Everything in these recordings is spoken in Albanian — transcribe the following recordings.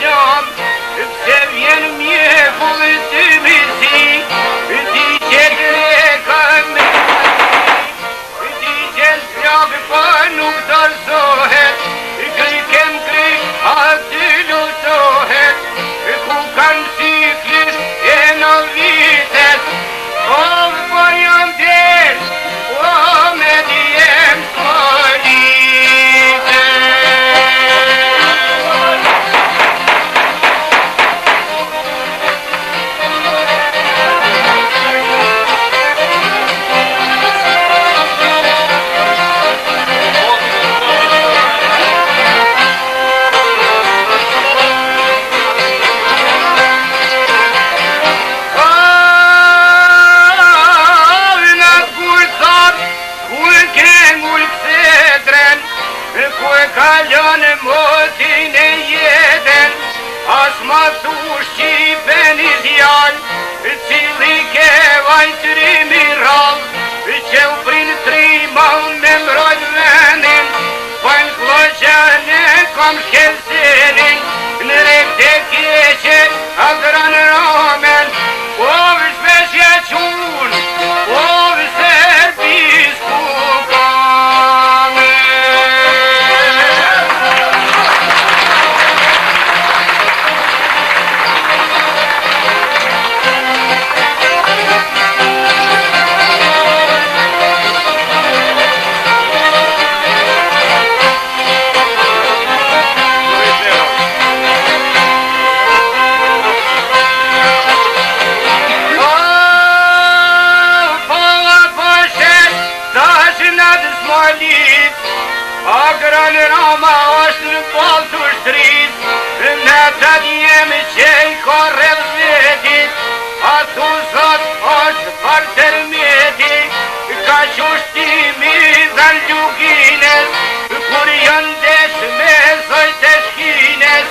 qam, pse vjen mjekull të misi, ti që greka me ti që s'lak për nuk dorëzohet, krikem krik aty lutohet, ku kanë ciklis e në vitet, o për jam desh, o me djem s'polite. Kalon motin e jeten, as ma thush qipen i djall, cili ke vajtërim i rall, që u prin trima me mrojt venin, pojnë kloqen e kom shkelsenin, në rep të keqe agran ramen, o shpeshja qun, o serbis kukame. Agran Rama është në balë të shtrit, në të djemë që i kore vetit, a thu zot është për tërmetit, ka qushtimi dhe ljugines, kur janë desh me zojt e shkines,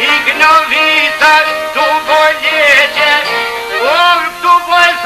i gnovitat të boleqe, o këtu bojë